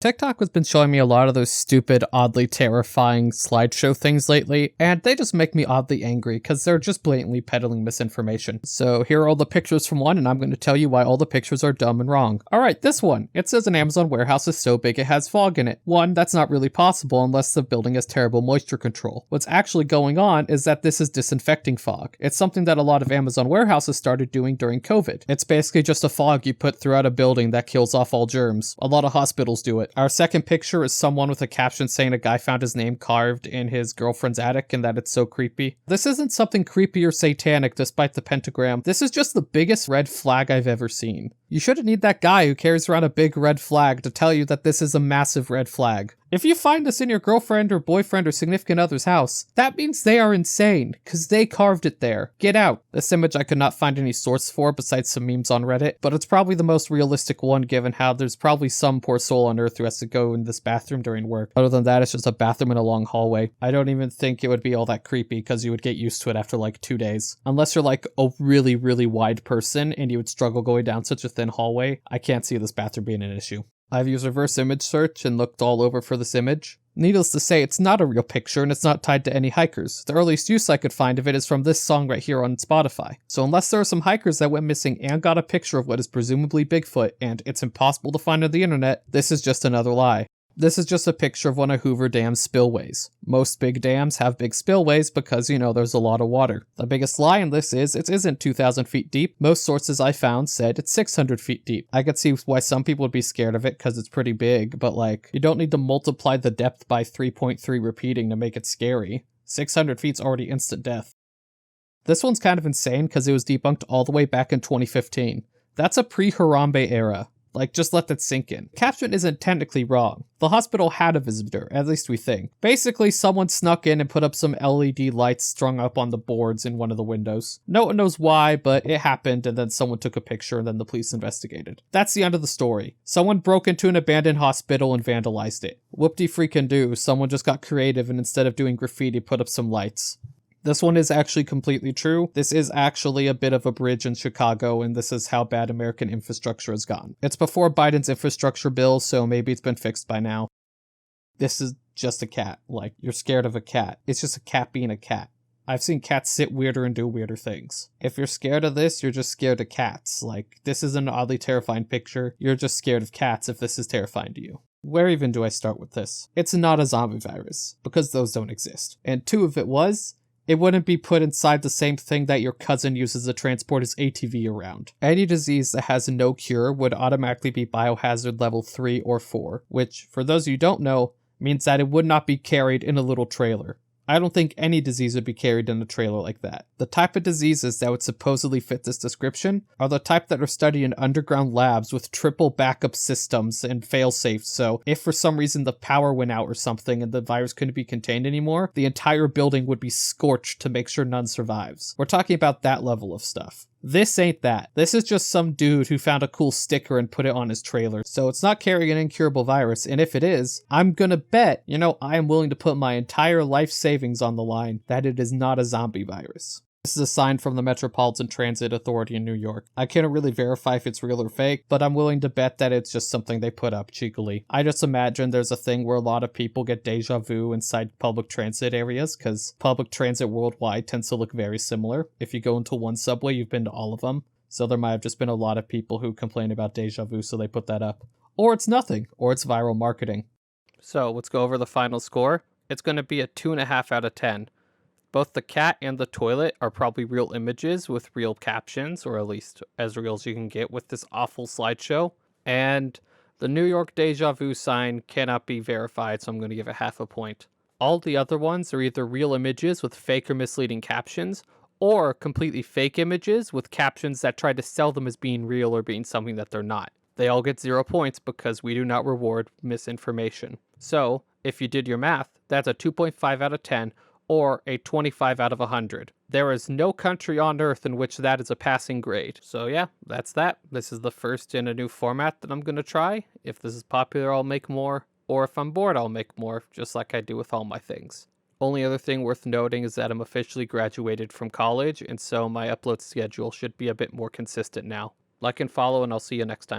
TikTok has been showing me a lot of those stupid, oddly terrifying slideshow things lately, and they just make me oddly angry because they're just blatantly peddling misinformation. So here are all the pictures from one, and I'm going to tell you why all the pictures are dumb and wrong. Alright, this one. It says an Amazon warehouse is so big it has fog in it. One, that's not really possible unless the building has terrible moisture control. What's actually going on is that this is disinfecting fog. It's something that a lot of Amazon warehouses started doing during COVID. It's basically just a fog you put throughout a building that kills off all germs. A lot of hospitals do it. Our second picture is someone with a caption saying a guy found his name carved in his girlfriend's attic and that it's so creepy. This isn't something creepy or satanic despite the pentagram. This is just the biggest red flag I've ever seen. You shouldn't need that guy who carries around a big red flag to tell you that this is a massive red flag. If you find this in your girlfriend or boyfriend or significant other's house, that means they are insane, because they carved it there. Get out. This image I could not find any source for besides some memes on Reddit, but it's probably the most realistic one given how there's probably some poor soul on earth who has to go in this bathroom during work. Other than that, it's just a bathroom in a long hallway. I don't even think it would be all that creepy because you would get used to it after like 2 days. Unless you're like a really, really wide person and you would struggle going down such a thin hallway, I can't see this bathroom being an issue. I've used reverse image search and looked all over for this image. Needless to say, it's not a real picture and it's not tied to any hikers. The earliest use I could find of it is from this song right here on Spotify. So unless there are some hikers that went missing and got a picture of what is presumably Bigfoot and it's impossible to find on the internet, this is just another lie. This is just a picture of one of Hoover Dam's spillways. Most big dams have big spillways because, there's a lot of water. The biggest lie in this is it isn't 2,000 feet deep. Most sources I found said it's 600 feet deep. I could see why some people would be scared of it because it's pretty big, but you don't need to multiply the depth by 3.3 repeating to make it scary. 600 feet's already instant death. This one's kind of insane because it was debunked all the way back in 2015. That's a pre-Harambe era. Just let that sink in. Caption isn't technically wrong. The hospital had a visitor, at least we think. Basically, someone snuck in and put up some LED lights strung up on the boards in one of the windows. No one knows why, but it happened and then someone took a picture and then the police investigated. That's the end of the story. Someone broke into an abandoned hospital and vandalized it. Whoop-de-freaking-do, someone just got creative and instead of doing graffiti put up some lights. This one is actually completely true. This is actually a bit of a bridge in Chicago, and this is how bad American infrastructure has gone. It's before Biden's infrastructure bill, so maybe it's been fixed by now. This is just a cat. You're scared of a cat. It's just a cat being a cat. I've seen cats sit weirder and do weirder things. If you're scared of this, you're just scared of cats. This is an oddly terrifying picture. You're just scared of cats if this is terrifying to you. Where even do I start with this? It's not a zombie virus, because those don't exist. And two, if it was, it wouldn't be put inside the same thing that your cousin uses to transport his ATV around. Any disease that has no cure would automatically be biohazard level 3 or 4, which, for those of you who don't know, means that it would not be carried in a little trailer. I don't think any disease would be carried in a trailer like that. The type of diseases that would supposedly fit this description are the type that are studied in underground labs with triple backup systems and fail-safes, so if for some reason the power went out or something and the virus couldn't be contained anymore, the entire building would be scorched to make sure none survives. We're talking about that level of stuff. This ain't that. This is just some dude who found a cool sticker and put it on his trailer. So it's not carrying an incurable virus, and if it is, I'm gonna bet, I am willing to put my entire life savings on the line that it is not a zombie virus. This is a sign from the Metropolitan Transit Authority in New York. I can't really verify if it's real or fake, but I'm willing to bet that it's just something they put up cheekily. I just imagine there's a thing where a lot of people get deja vu inside public transit areas, because public transit worldwide tends to look very similar. If you go into one subway, you've been to all of them. So there might have just been a lot of people who complain about deja vu, so they put that up. Or it's nothing, or it's viral marketing. So let's go over the final score. It's going to be a 2.5 out of 10. Both the cat and the toilet are probably real images with real captions, or at least as real as you can get with this awful slideshow. And the New York deja vu sign cannot be verified, so I'm going to give it half a point. All the other ones are either real images with fake or misleading captions, or completely fake images with captions that try to sell them as being real or being something that they're not. They all get 0 points because we do not reward misinformation. So, if you did your math, that's a 2.5 out of 10, or a 25 out of 100. There is no country on earth in which that is a passing grade. So yeah, that's that. This is the first in a new format that I'm going to try. If this is popular, I'll make more. Or if I'm bored, I'll make more, just like I do with all my things. Only other thing worth noting is that I'm officially graduated from college, and so my upload schedule should be a bit more consistent now. Like and follow, and I'll see you next time.